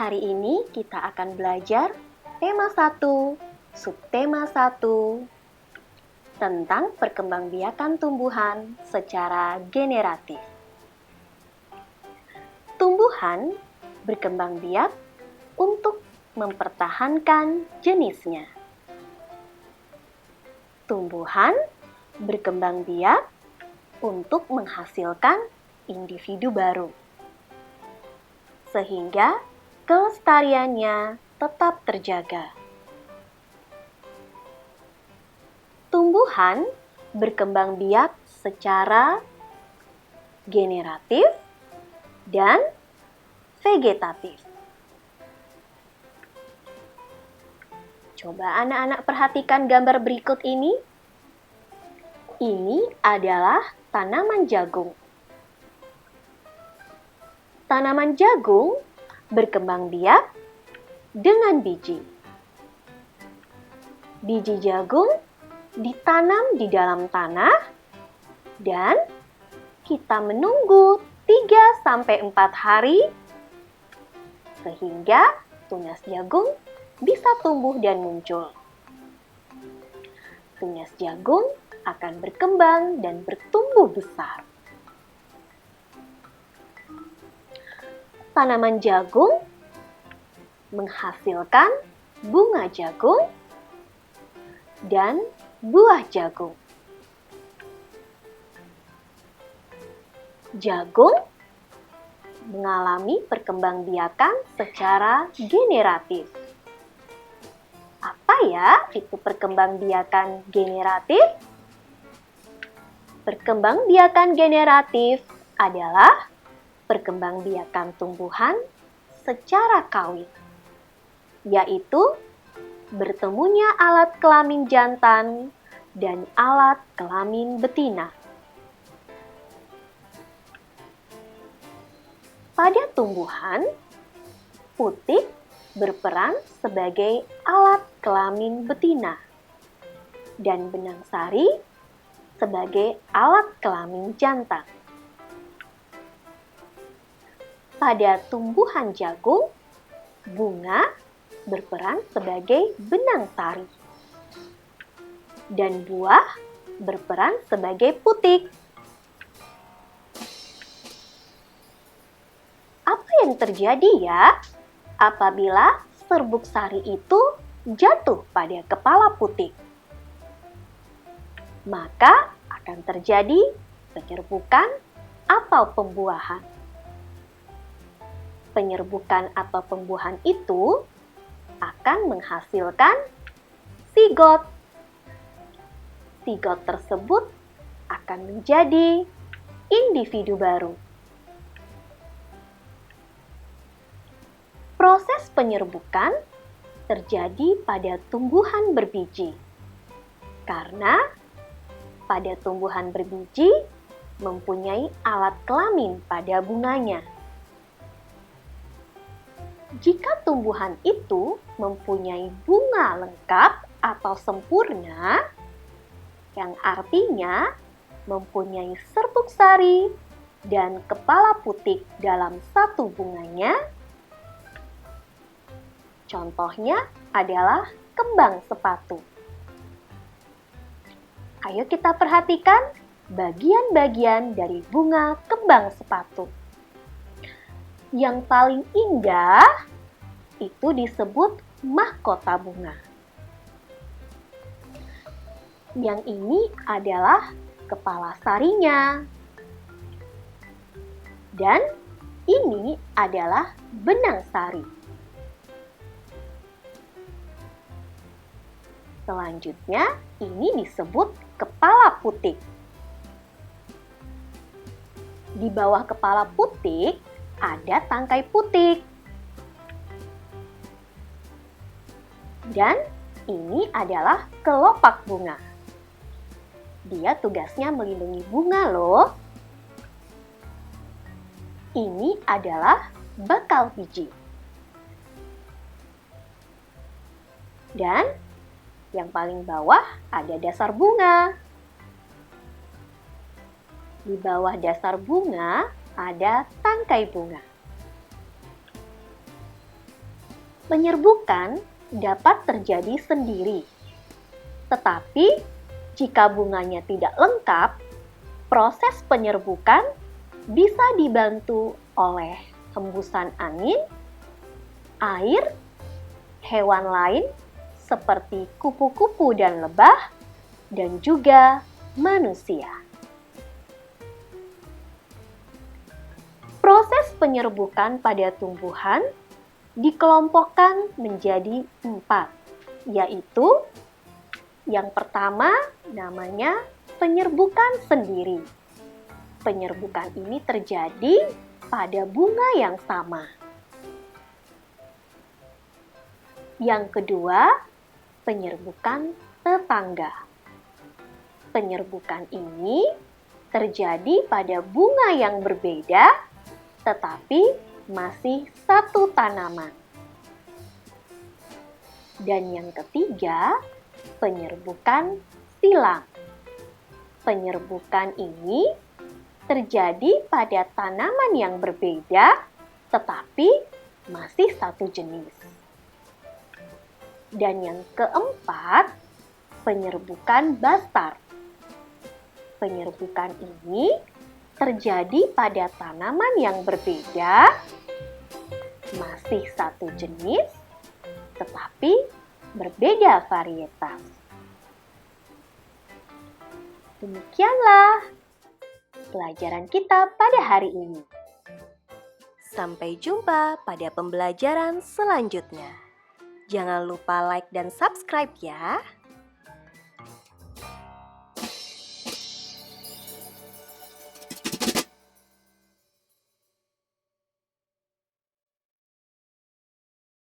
Hari ini kita akan belajar tema 1, subtema 1, tentang perkembangbiakan tumbuhan secara generatif. Tumbuhan berkembang biak untuk mempertahankan jenisnya. Tumbuhan berkembang biak untuk menghasilkan individu baru, sehingga kelestariannya tetap terjaga. Tumbuhan berkembang biak secara generatif dan vegetatif. Coba anak-anak perhatikan gambar berikut ini. Ini adalah tanaman jagung. Tanaman jagung berkembang biak dengan biji. Biji jagung ditanam di dalam tanah dan kita menunggu 3-4 hari sehingga tunas jagung bisa tumbuh dan muncul. Tunas jagung akan berkembang dan bertumbuh besar. Tanaman jagung menghasilkan bunga jagung dan buah jagung. Jagung mengalami perkembangbiakan secara generatif. Apa ya itu perkembangbiakan generatif? Perkembangbiakan generatif adalah perkembangbiakan tumbuhan secara kawin, yaitu bertemunya alat kelamin jantan dan alat kelamin betina. Pada tumbuhan, putik berperan sebagai alat kelamin betina dan benang sari sebagai alat kelamin jantan. Pada tumbuhan jagung, bunga berperan sebagai benang sari dan buah berperan sebagai putik. Apa yang terjadi ya apabila serbuk sari itu jatuh pada kepala putik? Maka akan terjadi penyerbukan atau pembuahan. Penyerbukan atau pembuahan itu akan menghasilkan sigot. Sigot tersebut akan menjadi individu baru. Proses penyerbukan terjadi pada tumbuhan berbiji, karena pada tumbuhan berbiji mempunyai alat kelamin pada bunganya. Jika tumbuhan itu mempunyai bunga lengkap atau sempurna, yang artinya mempunyai serbuk sari dan kepala putik dalam satu bunganya, contohnya adalah kembang sepatu. Ayo kita perhatikan bagian-bagian dari bunga kembang sepatu. Yang paling indah itu disebut mahkota bunga. Yang ini adalah kepala sarinya. Dan ini adalah benang sari. Selanjutnya, ini disebut kepala putik. Di bawah kepala putik ada tangkai putik. Dan ini adalah kelopak bunga. Dia tugasnya melindungi bunga loh. Ini adalah bakal biji. Dan yang paling bawah ada dasar bunga. Di bawah dasar bunga ada tangkai bunga. Penyerbukan dapat terjadi sendiri. Tetapi, jika bunganya tidak lengkap, proses penyerbukan bisa dibantu oleh hembusan angin, air, hewan lain seperti kupu-kupu dan lebah, dan juga manusia. Proses penyerbukan pada tumbuhan dikelompokkan menjadi 4, yaitu yang pertama namanya penyerbukan sendiri. Penyerbukan ini terjadi pada bunga yang sama. Yang kedua, penyerbukan tetangga. Penyerbukan ini terjadi pada bunga yang berbeda, tetapi masih satu tanaman. Dan yang ketiga, penyerbukan silang. Penyerbukan ini terjadi pada tanaman yang berbeda, tetapi masih satu jenis. Dan yang keempat, penyerbukan bastar. Penyerbukan ini terjadi pada tanaman yang berbeda, masih satu jenis, tetapi berbeda varietas. Demikianlah pelajaran kita pada hari ini. Sampai jumpa pada pembelajaran selanjutnya. Jangan lupa like dan subscribe ya.